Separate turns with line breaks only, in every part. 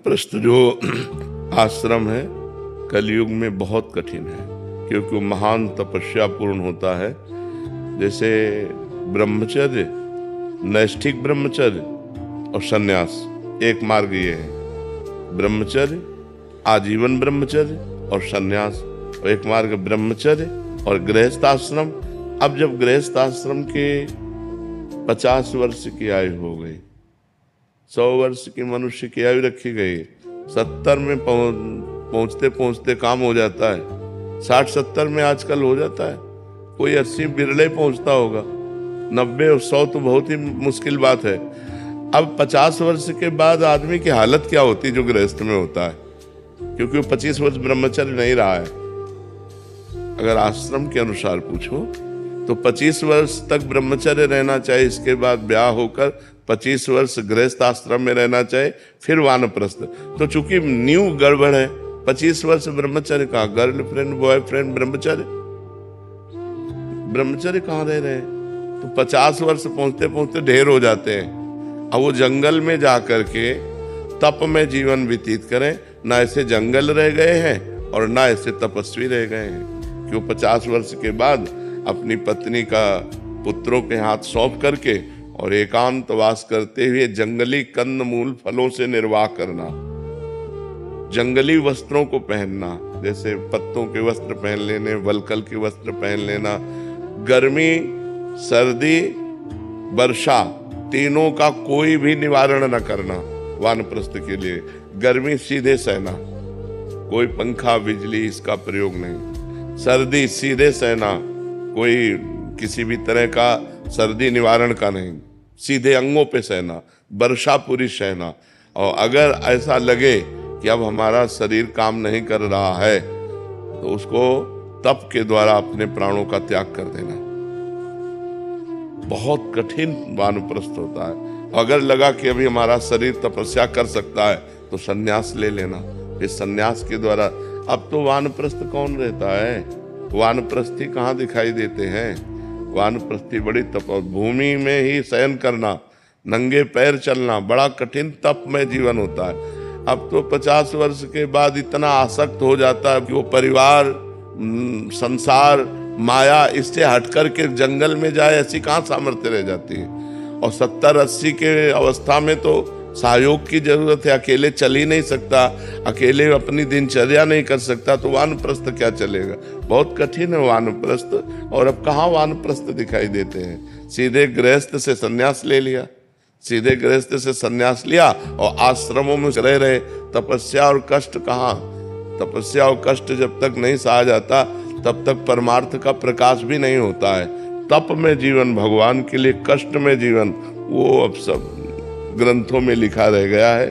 वानप्रस्थ जो आश्रम है कलयुग में बहुत कठिन है, क्योंकि वो महान तपस्या पूर्ण होता है। जैसे ब्रह्मचर्य, नैष्ठिक ब्रह्मचर्य और सन्यास, एक मार्ग ये है। ब्रह्मचर्य, आजीवन ब्रह्मचर्य और सन्यास, और एक मार्ग ब्रह्मचर्य और गृहस्थ आश्रम। अब जब गृहस्थ आश्रम के 50 वर्ष की आयु हो गई, 100 वर्ष की मनुष्य की आयु रखी गई, 70 में पहुंचते पहुंचते काम हो जाता है, 60-70 में आजकल हो जाता है, कोई 80 बिरले पहुंचता होगा, 90 और 100 तो बहुत ही मुश्किल बात है। अब 50 वर्ष के बाद आदमी की हालत क्या होती है जो गृहस्थ में होता है, क्योंकि वो 25 वर्ष ब्रह्मचर्य नहीं रहा है। अगर आश्रम के अनुसार पूछो तो 25 वर्ष तक ब्रह्मचर्य रहना चाहिए, इसके बाद ब्याह होकर 25 वर्ष गृहस्थ आश्रम में रहना चाहिए, फिर वानप्रस्थ। तो चूंकि न्यू गड़बड़ है, 25 वर्ष ब्रह्मचर्य कहाँ, गर्लफ्रेंड बॉयफ्रेंड ब्रह्मचर्य कहाँ रह रहे हैं। तो 50 वर्ष पहुंचते पहुंचते ढेर हो जाते हैं। अब वो जंगल में जा करके तप में जीवन व्यतीत करें, ना ऐसे जंगल रह गए हैं और ना ऐसे तपस्वी रह गए हैं। क्यों 50 वर्ष के बाद अपनी पत्नी का पुत्रों के हाथ सौंप करके और एकांतवास करते हुए जंगली कंद मूल फलों से निर्वाह करना, जंगली वस्त्रों को पहनना, जैसे पत्तों के वस्त्र पहन लेने, वलकल के वस्त्र पहन लेना, गर्मी सर्दी वर्षा तीनों का कोई भी निवारण न करना वानप्रस्थ के लिए। गर्मी सीधे सहना, कोई पंखा बिजली इसका प्रयोग नहीं। सर्दी सीधे सहना, कोई किसी भी तरह का सर्दी निवारण का नहीं, सीधे अंगों पे सहना। वर्षा पूरी सहना, और अगर ऐसा लगे कि अब हमारा शरीर काम नहीं कर रहा है तो उसको तप के द्वारा अपने प्राणों का त्याग कर देना। बहुत कठिन वानप्रस्थ होता है। अगर लगा कि अभी हमारा शरीर तपस्या कर सकता है तो सन्यास ले लेना। फिर सन्यास के द्वारा, अब तो वानप्रस्थ कौन रहता है, वानप्रस्थी कहाँ दिखाई देते हैं। वानप्रस्थी बड़ी तप, भूमि में ही शयन करना, नंगे पैर चलना, बड़ा कठिन तप में जीवन होता है। अब तो 50 वर्ष के बाद इतना आसक्त हो जाता है कि वो परिवार, संसार, माया इससे हट करके जंगल में जाए, ऐसी कहाँ सामर्थ्य रह जाती है। और 70-80 के अवस्था में तो सहयोग की जरूरत है, अकेले चल ही नहीं सकता, अकेले अपनी दिनचर्या नहीं कर सकता, तो वानप्रस्थ क्या चलेगा। बहुत कठिन है वानप्रस्थ। और अब कहाँ वानप्रस्थ दिखाई देते हैं, सीधे गृहस्थ से सन्यास ले लिया, सीधे गृहस्थ से सन्यास लिया और आश्रमों में रह रहे। तपस्या और कष्ट कहाँ, तपस्या और कष्ट जब तक नहीं सहा जाता तब तक परमार्थ का प्रकाश भी नहीं होता है। तप में जीवन, भगवान के लिए कष्ट में जीवन, वो अब सब ग्रंथों में लिखा रह गया है।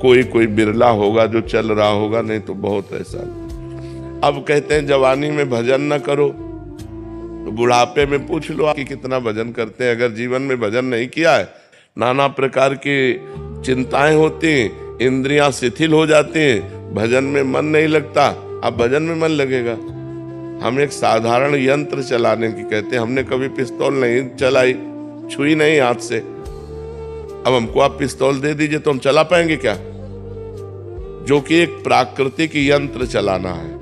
कोई बिरला होगा जो चल रहा होगा, नहीं तो बहुत ऐसा। अब कहते हैं जवानी में भजन न करो, तो बुढ़ापे में पूछ लो कि कितना भजन करते हैं। अगर जीवन में भजन नहीं किया है, नाना प्रकार की चिंताएं होती, इंद्रियां शिथिल हो जाती हैं, भजन में मन नहीं लगता। अब भजन में मन लगेगा। हम एक साधारण यंत्र चलाने की कहते हैं, हमने कभी पिस्तौल नहीं चलाई, छुई नहीं हाथ से। अब हमको आप पिस्तौल दे दीजिए तो हम चला पाएंगे क्या, जो कि एक प्राकृतिक यंत्र चलाना है।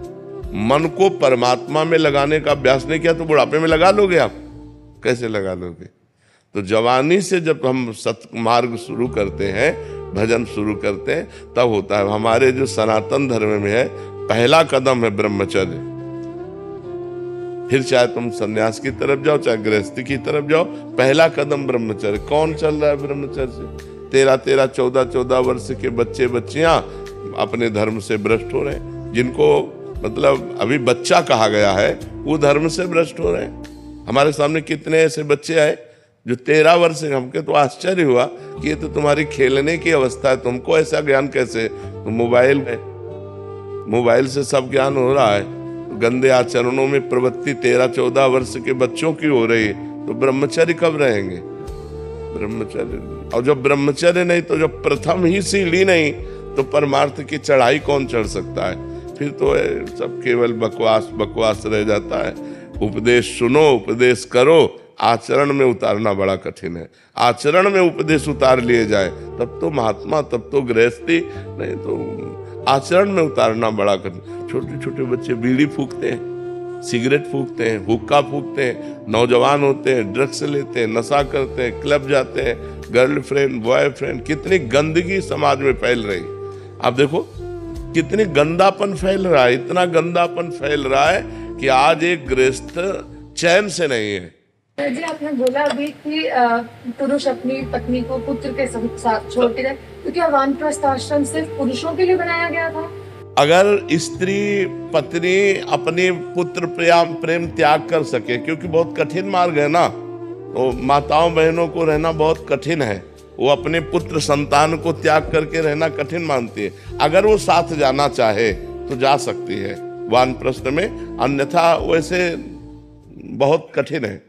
मन को परमात्मा में लगाने का अभ्यास नहीं किया तो बुढ़ापे में लगा लोगे आप, कैसे लगा लोगे। तो जवानी से जब हम सत्मार्ग शुरू करते हैं, भजन शुरू करते हैं, तब होता है। हमारे जो सनातन धर्म में है, पहला कदम है ब्रह्मचर्य। फिर चाहे तुम सन्यास की तरफ जाओ, चाहे गृहस्थी की तरफ जाओ, पहला कदम ब्रह्मचर्य। कौन चल रहा है ब्रह्मचर्य से? 13-13, 14-14 वर्ष के बच्चे बच्चियां अपने धर्म से भ्रष्ट हो रहे हैं। जिनको मतलब अभी बच्चा कहा गया है, वो धर्म से भ्रष्ट हो रहे हैं। हमारे सामने कितने ऐसे बच्चे आए जो 13 वर्ष के, हमके तो आश्चर्य हुआ कि ये तो तुम्हारी खेलने की अवस्था है, तुमको ऐसा ज्ञान कैसे। तो मोबाइल से सब ज्ञान हो रहा है। गंदे आचरणों में प्रवृत्ति 13-14 वर्ष के बच्चों की हो रही है, तो ब्रह्मचर्य कब रहेंगे। ब्रह्मचर्य, और जब ब्रह्मचर्य नहीं तो जब प्रथम ही सीढ़ी नहीं तो परमार्थ की चढ़ाई कौन चढ़ सकता है। फिर तो सब केवल बकवास रह जाता है। उपदेश सुनो, उपदेश करो, आचरण में उतारना बड़ा कठिन है। आचरण में उपदेश उतार लिए जाए तब तो महात्मा, तब तो गृहस्थी, नहीं तो आचरण में उतारना बड़ा कठिन। छोटे छोटे बच्चे बीड़ी फूकते हैं, सिगरेट फूकते हैं, हुक्का फूकते हैं, नौजवान होते हैं, ड्रग्स लेते हैं, नशा करते हैं, क्लब जाते हैं, गर्लफ्रेंड बॉयफ्रेंड, कितनी गंदगी समाज में फैल रही। आप देखो कितनी गंदापन फैल रहा है, इतना गंदापन फैल रहा है कि आज एक गृहस्थ चैन से नहीं है।
जी आपने बोला अभी कि पुरुष अपनी पत्नी को पुत्र के साथ छोड़ते रहे, तो क्या वानप्रस्थ आश्रम सिर्फ पुरुषों के लिए बनाया गया था?
अगर स्त्री पत्नी अपने पुत्र प्रेम त्याग कर सके, क्योंकि बहुत कठिन मार्ग है ना, तो माताओं बहनों को रहना बहुत कठिन है, वो अपने पुत्र संतान को त्याग करके रहना कठिन मानती है। अगर वो साथ जाना चाहे तो जा सकती है वानप्रस्थ में, अन्यथा वैसे बहुत कठिन है।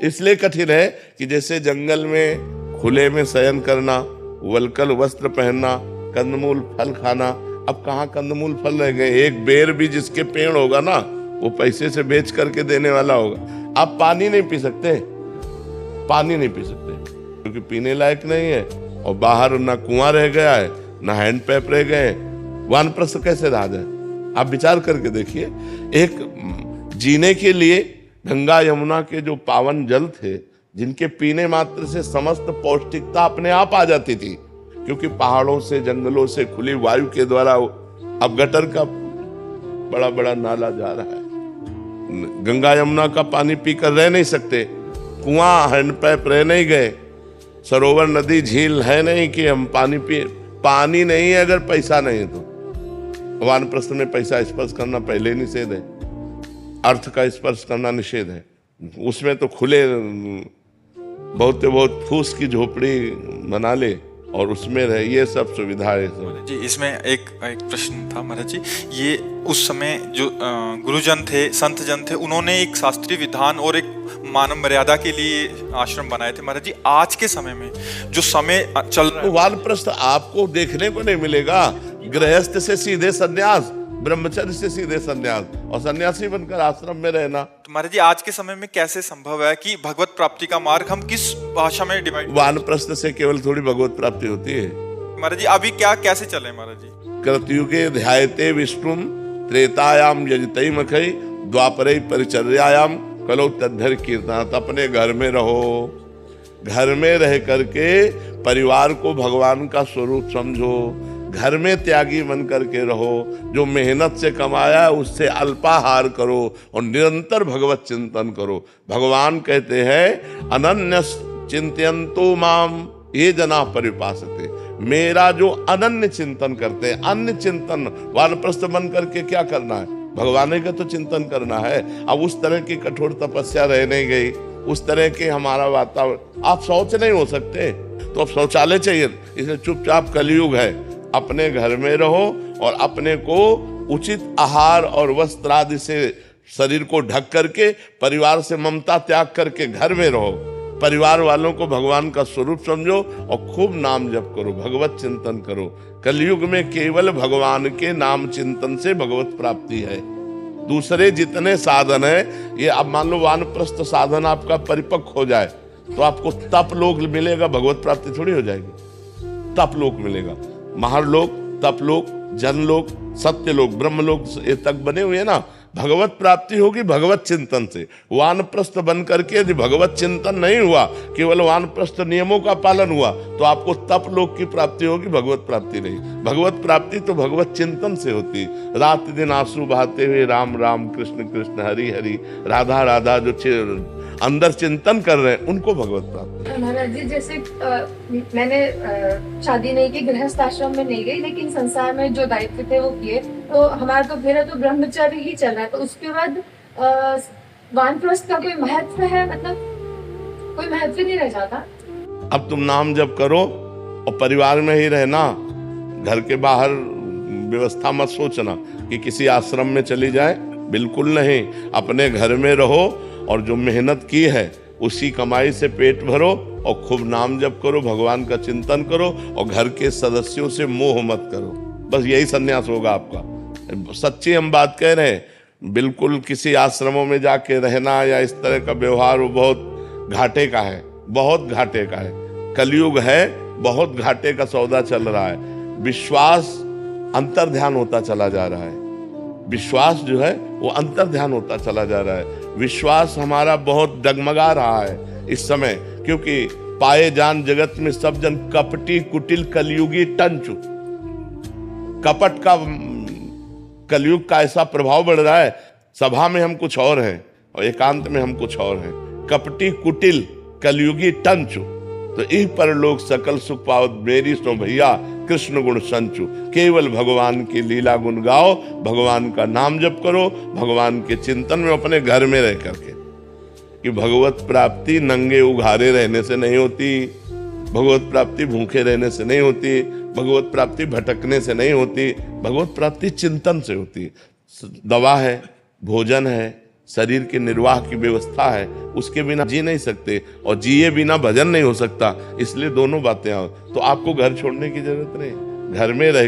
इसलिए कठिन है कि जैसे जंगल में खुले में शयन करना, वल्कल वस्त्र पहनना, कंदमूल फल खाना, अब कहाँ कंदमूल फल रह गए। एक बेर भी जिसके पेड़ होगा ना, वो पैसे से बेच करके देने वाला होगा। आप पानी नहीं पी सकते, पानी नहीं पी सकते क्योंकि पीने लायक नहीं है, और बाहर ना कुआं रह गया है ना हैंड पैप रह गए। वानप्रस्थ कैसे रहा जाए? आप विचार करके देखिए। एक जीने के लिए गंगा यमुना के जो पावन जल थे, जिनके पीने मात्र से समस्त पौष्टिकता अपने आप आ जाती थी, क्योंकि पहाड़ों से जंगलों से खुली वायु के द्वारा अब गटर का बड़ा बड़ा नाला जा रहा है। गंगा यमुना का पानी पीकर रह नहीं सकते, कुआं हैंडपैप रह नहीं गए, सरोवर नदी झील है नहीं कि हम पानी पिए। पानी नहीं है अगर पैसा नहीं तो। वानप्रस्थ में पैसा स्पर्श करना पहले निषेध है, अर्थ का स्पर्श करना निषेध है। उसमें तो खुले बहुत फूस की झोपड़ी बना ले और उसमें रहे, ये सब सुविधाएं सब।
जी इसमें एक प्रश्न था महाराज जी, ये उस समय जो गुरुजन थे, संत जन थे, उन्होंने एक शास्त्रीय विधान और एक मानव मर्यादा के लिए आश्रम बनाए थे। महाराज जी आज के समय में जो समय चल रहा है,
वानप्रस्थ आपको देखने को नहीं मिलेगा। गृहस्थ से सीधे संन्यास, ब्रह्मचर्य से सीधे संन्यास, और सन्यासी बनकर आश्रम में रहना।
तो महाराज जी आज के समय में कैसे संभव है कि भगवत प्राप्ति का मार्ग हम किस भाषा में डिवाइड?
वानप्रस्थ से केवल थोड़ी भगवत प्राप्ति होती है
महाराज जी। अभी क्या कैसे चले महाराज जी?
कृतयुगे ध्यायते विष्णुम, त्रेतायाम यजते मखई, द्वापरे परिचर्यायाम कलो तद्धर कीर्तनात्। अपने घर में रहो, घर में रह करके परिवार को भगवान का स्वरूप समझो, घर में त्यागी बन करके रहो, जो मेहनत से कमाया उससे अल्पाहार करो और निरंतर भगवत चिंतन करो। भगवान कहते हैं अनन्य चिंतयन्तो माम ये जना परिपासते, मेरा जो अनन्य चिंतन करते हैं। अन्य चिंतन वानप्रस्थ बन करके क्या करना है? भगवान का तो चिंतन करना है। अब उस तरह की कठोर तपस्या रह नहीं गई, उस तरह के हमारा वातावरण। आप शौच नहीं हो सकते तो अब शौचालय चाहिए, इसलिए चुपचाप कलयुग है, अपने घर में रहो और अपने को उचित आहार और वस्त्र आदि से शरीर को ढक करके, परिवार से ममता त्याग करके घर में रहो। परिवार वालों को भगवान का स्वरूप समझो और खूब नाम जप करो, भगवत चिंतन करो। कलयुग में केवल भगवान के नाम चिंतन से भगवत प्राप्ति है। दूसरे जितने साधन है, ये अब मान लो वानप्रस्थ साधन आपका परिपक्व हो जाए तो आपको तप लोक मिलेगा, भगवत प्राप्ति थोड़ी हो जाएगी। तप लोक मिलेगा, महारलोक, तपलोक, जनलोक, सत्यलोक, ब्रह्मलोक ये तक बने हुए हैं ना। भगवत प्राप्ति होगी भगवत चिंतन से। वानप्रस्थ बन करके यदि भगवत चिंतन नहीं हुआ, केवल वानप्रस्थ नियमों का पालन हुआ, तो आपको तप लोक की प्राप्ति होगी, भगवत प्राप्ति नहीं। भगवत प्राप्ति तो भगवत चिंतन से होती। रात दिन आंसू बहाते हुए राम राम कृष्ण कृष्ण हरि हरि राधा राधा जो अंदर चिंतन कर रहे हैं, उनको भगवत प्राप्ति।
महाराज जी जैसे मैंने शादी नहीं की, गृहस्थ आश्रम में नहीं गई, लेकिन संसार में जो दायित्व थे वो किए, तो हमारा तो मेरा तो ब्रह्मचर्य ही चल रहा है। तो उसके बाद वानप्रस्थ का कोई महत्व है? मतलब कोई महत्व नहीं रह जाता?
अब तुम नाम जप करो और परिवार में ही रहना, घर के बाहर व्यवस्था मत सोचना कि किसी आश्रम में चली जाए, बिल्कुल नहीं। अपने घर में रहो और जो मेहनत की है उसी कमाई से पेट भरो और खूब नाम जप करो, भगवान का चिंतन करो और घर के सदस्यों से मोह मत करो। बस यही संन्यास होगा आपका। सच्ची हम बात कह रहे हैं। बिल्कुल किसी आश्रमों में जाके रहना या इस तरह का व्यवहार वो बहुत घाटे का है, बहुत घाटे का है। कलयुग है, बहुत घाटे का सौदा चल रहा है। विश्वास अंतर ध्यान होता चला जा रहा है। विश्वास जो है वो अंतर ध्यान होता चला जा रहा है। विश्वास हमारा बहुत डगमगा रहा है इस समय, क्योंकि पाए जान जगत में सब जन कपटी कुटिल कलयुगी टंचु। कपट का, कलयुग का ऐसा प्रभाव बढ़ रहा है, सभा में हम कुछ और हैं और एकांत में हम कुछ और हैं। कपटी कुटिल कलयुगी टंचु, तो इह पर लोग सकल सुख पाओ, मेरी सो भैया कृष्ण गुण संचु। केवल भगवान की लीला गुण गाओ, भगवान का नाम जप करो, भगवान के चिंतन में अपने घर में रह करके। कि भगवत प्राप्ति नंगे उघारे रहने से नहीं होती, भगवत प्राप्ति भूखे रहने से नहीं होती, भगवत प्राप्ति भटकने से नहीं होती, भगवत प्राप्ति चिंतन से होती। दवा है, भोजन है, शरीर के निर्वाह की व्यवस्था है, उसके बिना जी नहीं सकते, और जिए बिना भजन नहीं हो सकता। इसलिए दोनों बातें आओ, तो आपको घर छोड़ने की जरूरत नहीं, घर में रह